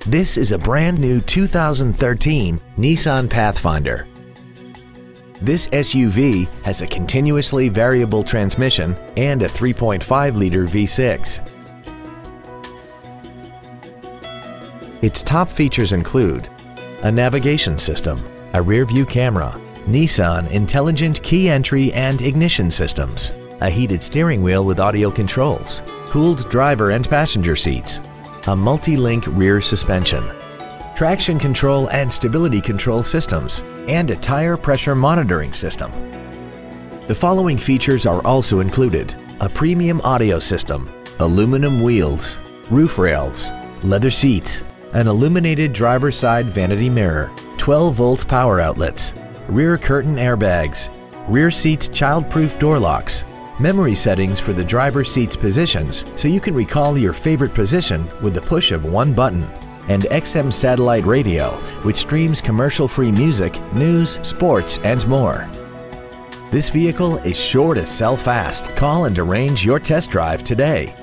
This is a brand new 2013 Nissan Pathfinder. This SUV has a continuously variable transmission and a 3.5-liter V6. Its top features include a navigation system, a rear-view camera, Nissan Intelligent Key Entry and Ignition Systems, a heated steering wheel with audio controls, cooled driver and passenger seats, a multi-link rear suspension, traction control and stability control systems, and a tire pressure monitoring system. The following features are also included: a premium audio system, aluminum wheels, roof rails, leather seats, an illuminated driver's side vanity mirror, 12-volt power outlets, rear curtain airbags, rear seat child-proof door locks, memory settings for the driver's seat's positions so you can recall your favorite position with the push of one button, and XM satellite radio, which streams commercial-free music, news, sports, and more. This vehicle is sure to sell fast. Call and arrange your test drive today.